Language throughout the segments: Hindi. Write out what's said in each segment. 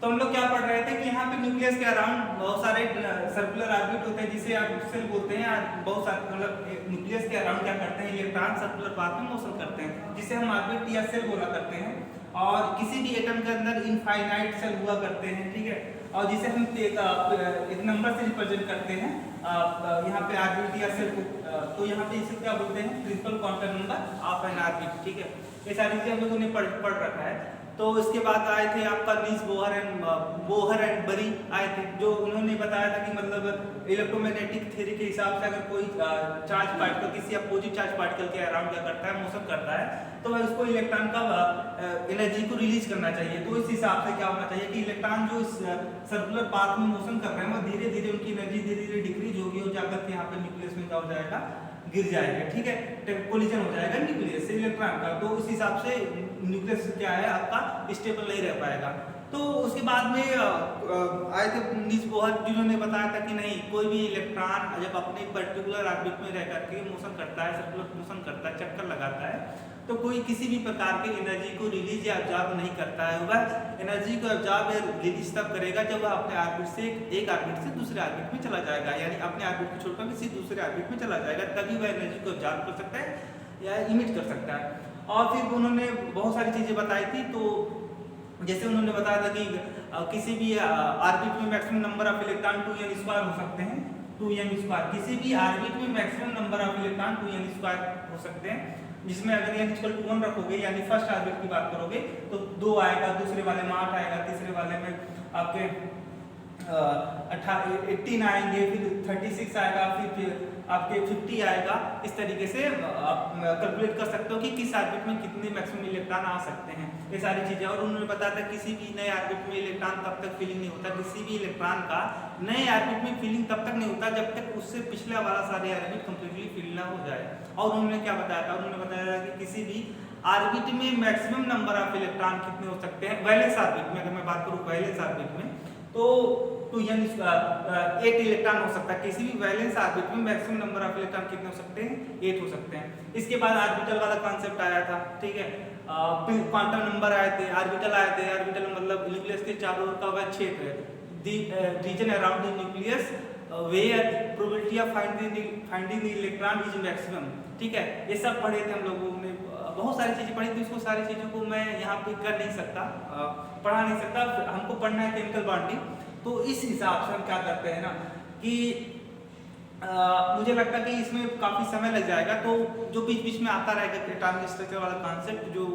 तो हम लोग क्या पढ़ रहे थे कि यहाँ पे न्यूक्लियस के अराउंड बहुत सारे सर्कुलर ऑर्बिट होते हैं जिसे आप सेल बोलते हैं। बहुत सारे मतलब न्यूक्लियस के अराउंड क्या करते हैं, इलेक्ट्रॉन सर्कुलर पाथ में मोशन करते हैं जिसे हम ऑर्बिट या सेल बोला करते हैं। और किसी भी एटम के अंदर इनफाइनाइट सेल हुआ करते हैं, ठीक है। और जिसे हम एक नंबर से रिप्रेजेंट करते हैं यहाँ पे ऑर्बिट या सेल को। तो यहाँ पे इसे क्या बोलते हैं, principal quantum number of an orbit, ठीक है। ये सारी चीजें हम लोगों ने पढ़ रखा है। तो इसके बाद आए थे आपका नील्स बोहर एंड बरी आए थे, जो उन्होंने बताया था कि मतलब इलेक्ट्रोमैग्नेटिक थ्योरी के हिसाब से अगर कोई चार्ज पार्टिकल किसी अपोजिट चार्ज पार्टिकल के अराउंड क्या करता है, मोशन करता है, तो वह उसको इलेक्ट्रॉन का एनर्जी को रिलीज करना चाहिए। तो इस हिसाब से क्या होना चाहिए कि इलेक्ट्रॉन जो इस सर्कुलर पाथ में मोशन कर रहे हैं वो धीरे धीरे उनकी एनर्जी धीरे धीरे डिक्रीज होगी और जाकर के यहाँ पे न्यूक्लियस में क्या हो जाएगा, गिर जाएगा, ठीक है। कोलिजन हो जाएगा न्यूक्लियस से इलेक्ट्रॉन का। तो उस हिसाब से न्यूक्लियस क्या है आपका स्टेबल नहीं रह पाएगा। तो उसके बाद में आए थे नील्स बोहर, जिन्होंने बताया था कि नहीं, कोई भी इलेक्ट्रॉन जब अपने पर्टिकुलर ऑर्बिट में रह करके मोशन करता है, सर्कुलर मोशन करता है, चक्कर लगाता है, तो कोई किसी भी प्रकार के एनर्जी को रिलीज या ऑब्जॉर्ब नहीं करता है। वह एनर्जी को ऑब्जॉर्ब या रिलीज तब करेगा जब वह अपने ऑर्बिट से एक ऑर्बिट से दूसरे ऑर्बिट में चला जाएगा, यानी अपने ऑर्बिट को छोड़कर किसी दूसरे ऑर्बिट में चला जाएगा, तभी वह एनर्जी को ऑब्जॉर्ब कर सकता है या इमिट कर सकता है। और फिर उन्होंने बहुत सारी चीजें बताई थी। तो जैसे उन्होंने बताया था कि किसी भी ऑर्बिट में maximum number of electron 2n² हो सकते हैं, 2n²। किसी भी ऑर्बिट में maximum number of electron 2n² हो सकते हैं, जिसमें अगर n = 1 रखोगे यानी फर्स्ट ऑर्बिट की बात करोगे तो 2 आएगा, दूसरे वाले में 8 आएगा, तीसरे वाले में आपके 18 आएंगे, फिर 36 आएगा, फिर आपके 50 आएगा। इस तरीके से आप कैलकुलेट कर सकते हो कि किस ऑर्बिट में कितने मैक्सिमम इलेक्ट्रॉन आ सकते हैं, ये सारी चीजें। और उन्होंने बताया था किसी भी नए ऑर्बिट में इलेक्ट्रॉन तब तक फीलिंग नहीं होता, किसी भी इलेक्ट्रॉन का नए ऑर्बिट में फीलिंग तब तक नहीं होता जब तक उससे पिछला वाला सारे ऑर्बिट कंप्लीटली फिल ना हो जाए। और उन्होंने क्या बताया था, उन्होंने बताया कि किसी भी ऑर्बिट में मैक्सिमम नंबर ऑफ इलेक्ट्रॉन कितने हो सकते हैं, वैलेंस ऑर्बिट में, अगर मैं बात करूं वैलेंस ऑर्बिट में, तो 8 इलेक्ट्रॉन हो सकता है। किसी भी वैलेंस ऑर्बिट में मैक्सिमम नंबर ऑफ इलेक्ट्रॉन कितने हो सकते हैं, 8 हो सकते हैं। इसके बाद ऑर्बिटल वाला कॉन्सेप्ट आया था, ठीक है। क्वांटम नंबर आए थे, ऑर्बिटल आए थे। ऑर्बिटल मतलब न्यूक्लियस के चारों ओर का वह क्षेत्र है, the region around the nucleus where probability of finding the electron is maximum, ठीक है। ये सब पढ़े थे हम लोगों ने, बहुत सारी चीजें पढ़ी थी। उसको सारी चीजों को मैं यहाँ पे कर नहीं सकता, पढ़ा नहीं सकता, हमको पढ़ना है केमिकल बॉन्डिंग। तो इस हिसाब से हम क्या करते हैं ना कि मुझे लगता है कि इसमें काफी समय लग जाएगा, तो जो बीच बीच में आता रहेगा एटॉमिक स्ट्रक्चर वाला कॉन्सेप्ट जो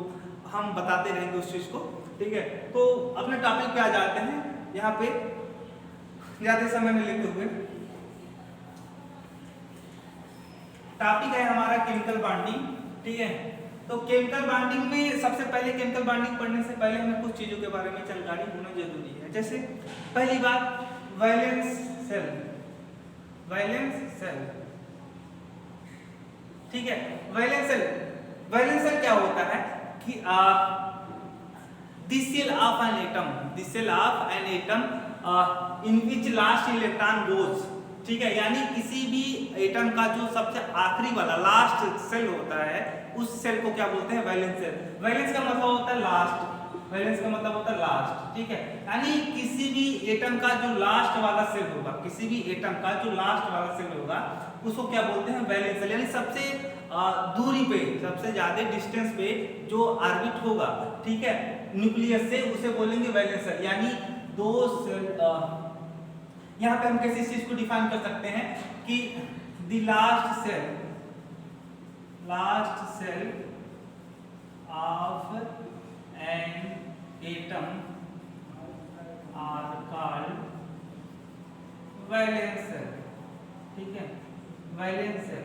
हम बताते रहेंगे उस चीज को, ठीक है। तो अपने टॉपिक पे आ जाते हैं, यहाँ पे ज्यादा समय में लेते हुए टॉपिक है हमारा केमिकल बॉन्डिंग, ठीक है। तो केमिकल बॉन्डिंग में सबसे पहले केमिकल बॉन्डिंग पढ़ने से पहले हमें कुछ चीजों के बारे में जानकारी होना जरूरी है। जैसे पहली बात वैलेंस सेल, ठीक है। वैलेंस सेल क्या होता है कि the cell of an atom in which last electron goes, ठीक है। यानी किसी भी एटम का जो सबसे आखिरी वाला लास्ट सेल होता है, उस सेल को क्या बोलते हैं, वैलेंस सेल। वैलेंस का मतलब होता है लास्ट, ठीक है। यानी किसी भी एटम का जो लास्ट वाला सेल होगा, उसको क्या बोलते हैं, वैलेंस सेल। यानी सबसे दूरी पे, सबसे ज्यादा डिस्टेंस पे जो ऑर्बिट होगा, ठीक है, न्यूक्लियस से, उसे बोलेंगे वैलेंस सेल। यानी दो सेल, यहाँ पे हम कैसे इस चीज को डिफाइन कर सकते हैं कि the last shell of an atom are called valence shell, ठीक है, वैलेंस सेल।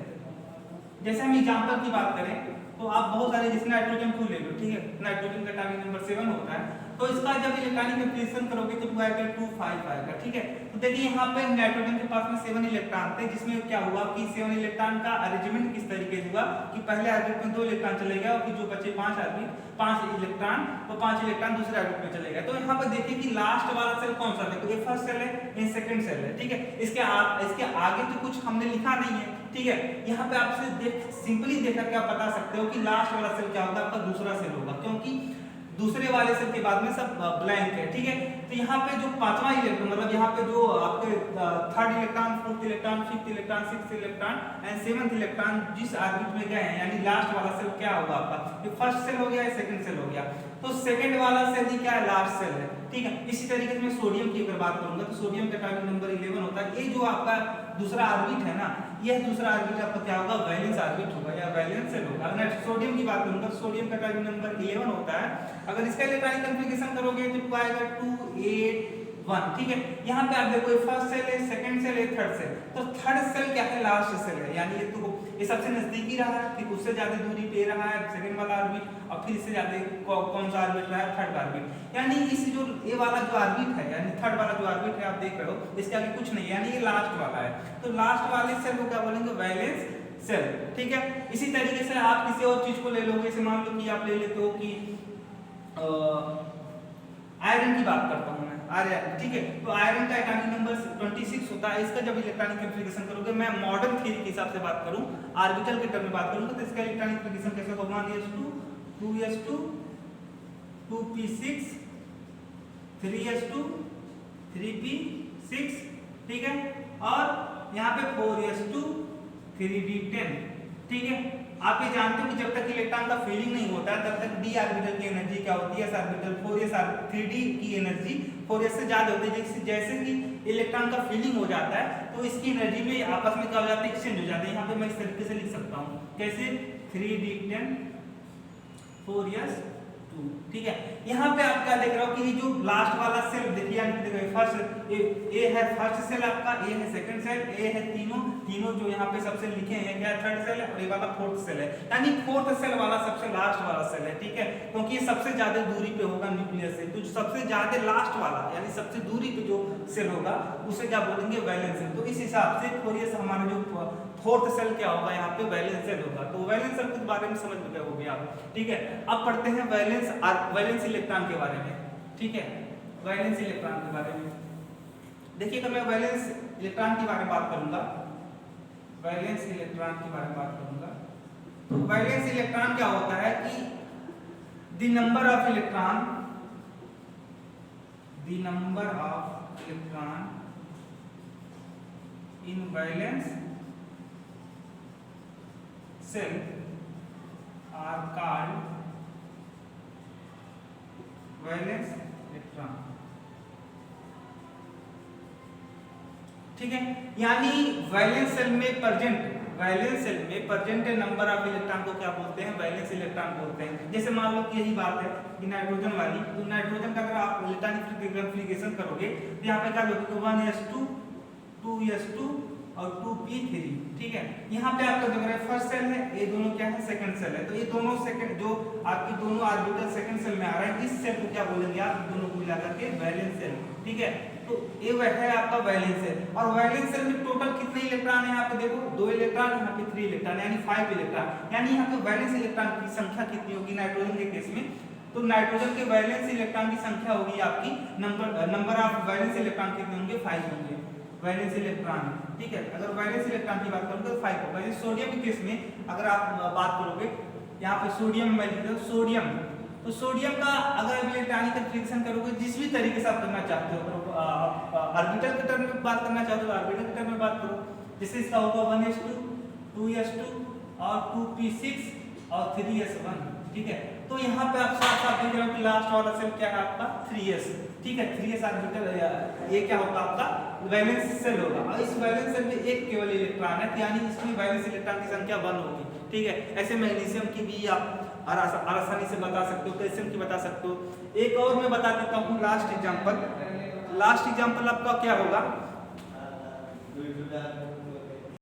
जैसे हम एग्जांपल की बात करें तो आप बहुत सारे, जैसे नाइट्रोजन 2 ले लो, ठीक है। नाइट्रोजन का एटॉमिक नंबर 7 होता है, तो इसका जब इलेक्ट्रॉनिक कंप्लीशन करोगे तो 2 आएगा, 2 5 आएगा, ठीक है। तो देखिए यहाँ पे नाइट्रोजन के पास में 7 इलेक्ट्रॉन थे, जिसमें क्या हुआ कि 7 इलेक्ट्रॉन का अरेंजमेंट किस तरीके से हुआ कि पहले ऑर्बिट में 2 इलेक्ट्रॉन चले गए और फिर जो बचे 5 इलेक्ट्रॉन, तो 5 इलेक्ट्रॉन दूसरे ऑर्बिट में चले गए। तो यहाँ पर देखिए कि लास्ट वाला सेल कौन सा है, तो ये फर्स्ट सेल है, ये सेकंड सेल है, ठीक है। इसके आगे तो कुछ हमने लिखा नहीं है, ठीक है। यहाँ पे आपसे सिंपली देख करके आप बता सकते हो कि लास्ट वाला सेल क्या होगा, आपका दूसरा सेल होगा, क्योंकि दूसरे वाले सेल के बाद में सब ब्लैंक है, ठीक है। तो यहाँ पे जो पांचवा इलेक्ट्रॉन मतलब यहाँ पे जो आपके third electron, fourth electron, fifth electron, sixth electron and seventh electron जिस ऑर्बिट में गए हैं, यानी लास्ट वाला सेल क्या होगा आपका, ये फर्स्ट सेल हो गया, ये सेकंड सेल हो गया, तो सेकंड वाला सेल ही क्या है, लास्ट सेल है, ठीक है। इसी तरीके से मैं सोडियम की अगर बात करूंगा तो सोडियम का एटॉमिक नंबर 11 होता है। ये जो आपका दूसरा ऑर्बिट है ना, यह दूसरा ऑर्बिट आपका क्या होगा, वैलेंस ऑर्बिट होगा या वैलेंस सेल होगा। अगर सोडियम की बात करूंगा तो सोडियम का एटॉमिक नंबर 11 होता है। अगर इसका इलेक्ट्रॉनिक कॉन्फ़िगरेशन करोगे तो आएगा 2 8 1, ठीक है। यहाँ पे आप देखो फर्स्ट सेल है, सेकंड सेल है, थर्ड सेल, तो थर्ड सेल क्या है, लास्ट सेल है, यानी ये तो ये सबसे नजदीकी रहा है, फिर उससे ज्यादा दूरी पे रहा है सेकंड वाला ऑर्बिट, और फिर इससे ज्यादा कौन सा ऑर्बिट रहा है, थर्ड ऑर्बिट। यानी इस जो ये वाला जो ऑर्बिट है, यानी थर्ड वाला जो ऑर्बिट है आप देख रहे हो, इसके आगे कुछ नहीं है, यानी ये लास्ट वाला है। तो लास्ट वाले सेल को क्या बोलेंगे, वैलेंस सेल, ठीक है। इसी तरीके से आप किसी और चीज को ले लोगे, जैसे मान लो कि आप ले लेते हो कि आयरन की बात करता हूं मैं, आयरन, ठीक है। तो आयरन का एटॉमिक नंबर 26 होता है। इसका जब इलेक्ट्रॉनिक कॉन्फ़िगरेशन करोगे, मैं मॉडर्न थ्योरी के हिसाब से बात करूं, ऑर्बिटल के टर्म में बात करूंगा, तो इसका इलेक्ट्रॉनिक कॉन्फ़िगरेशन कैसे होगा, 1s2 2s2 2p6 3s2 3p6, ठीक है, और यहाँ पे 4s2 3d10, ठीक है। आप ये जानते हो कि जब तक इलेक्ट्रॉन का फीलिंग नहीं होता तब तक d ऑर्बिटल की एनर्जी क्या होती है, s ऑर्बिटल 3d की एनर्जी 4s से ज्यादा होती है। जैसे कि इलेक्ट्रॉन का फीलिंग हो जाता है तो इसकी एनर्जी में आपस में क्या हो जाता है, एक्सचेंज हो जाता है। यहाँ पे मैं इस तरीके से लिख सकता हूँ, कैसे, 3d10 4s2, ठीक है। यहाँ पे आप क्या देख रहे हो कि जो लास्ट वाला सेल देखिए, फर्स्ट ए है फर्स्ट सेल आपका, ए है सेकंड सेल, ए है तीनों जो यहाँ पे सबसे लिखे हैं क्या, थर्ड सेल है, और ये वाला फोर्थ सेल है, यानी फोर्थ सेल वाला सबसे लास्ट वाला सेल है, ठीक है, क्योंकि ये सबसे ज्यादा दूरी पे होगा न्यूक्लियस से। तो सबसे ज्यादा लास्ट वाला यानी सबसे दूरी पे जो सेल होगा उसे क्या बोलेंगे, वैलेंस सेल। तो इस हिसाब से थोड़ी सा हमारा जो फोर्थ सेल क्या होगा, यहाँ पे वैलेंस सेल होगा। तो वैलेंस सेल के बारे में समझ में गए होगे आप, ठीक है। अब पढ़ते हैं वैलेंस इलेक्ट्रॉन के बारे में, ठीक है, वैलेंस इलेक्ट्रॉन के बारे में। देखिए अगर मैं वैलेंस इलेक्ट्रॉन के बारे में बात करूंगा, वैलेंस इलेक्ट्रॉन के बारे में बात करूंगा, तो वैलेंस इलेक्ट्रॉन क्या होता है कि the number of electron in valence shell are called valence electron, ठीक है। यानी वैलेंस सेल में प्रेजेंट नंबर ऑफ इलेक्ट्रॉन को क्या बोलते हैं, वैलेंस इलेक्ट्रॉन बोलते हैं। जैसे मान लो कि यही बात है कि नाइट्रोजन वाली, तो नाइट्रोजन का अगर आप इलेक्ट्रॉनिक कॉन्फ़िगरेशन करोगे तो यहाँ पे क्या लोगे, 1s2 2s2 और 2p3, ठीक है। यहाँ पे आपका जो है फर्स्ट सेल है, ये दोनों क्या है, सेकंड सेल है। तो ये दोनों सेकंड जो आपकी दोनों ऑर्बिटल सेकंड सेल में आ रहा है, इस सेल को क्या बोलेंगे आप, दोनों को मिला करके वैलेंस सेल, ठीक है। तो ये वह है आपका वैलेंस सेल। और वैलेंस सेल में टोटल कितने इलेक्ट्रॉन है, यहाँ पे देखो 2 इलेक्ट्रॉन, यहाँ पे 3 इलेक्ट्रॉन, यानी 5 इलेक्ट्रॉन। यानी यहाँ पे वैलेंस इलेक्ट्रॉन की संख्या कितनी होगी नाइट्रोजन के केस में, तो नाइट्रोजन के वैलेंस इलेक्ट्रॉन की संख्या होगी आपकी, नंबर ऑफ वैलेंस इलेक्ट्रॉन कितने होंगे, 5 होंगे वैलेंस इलेक्ट्रॉन, ठीक है। अगर वैलेंस इलेक्ट्रॉन की बात करूं तो 5 होगा। जैसे सोडियम के केस में अगर आप बात करोगे, यहाँ पे सोडियम में लिख दो सोडियम, तो सोडियम का अगर इलेक्ट्रॉनिक कॉन्फ़िगरेशन करोगे जिस भी तरीके से आप करना चाहते हो, ऑर्बिटल के टर्म में बात करना चाहते हो ऑर्बिटल के टर्म में बात करो। जैसे इसका होगा 1s2 2s2 और 2p6 और 3s1, ठीक है। तो यहाँ पे आप साथ साथ देख रहे हो कि लास्ट वाला सेल क्या है आपका, 3s, ठीक है। 3s ऑर्बिटल ये क्या होगा आपका, वैलेंस सेल होगा। और इस वैलेंस सेल में एक केवल इलेक्ट्रॉन है, यानी इसमें वैलेंस इलेक्ट्रॉन की संख्या 1 होगी, ठीक है। ऐसे मैग्नीशियम की भी आप आसानी से बता सकते हो, कैल्शियम की बता सकते हो। एक और मैं बता देता हूँ लास्ट एग्जांपल आपका क्या होगा,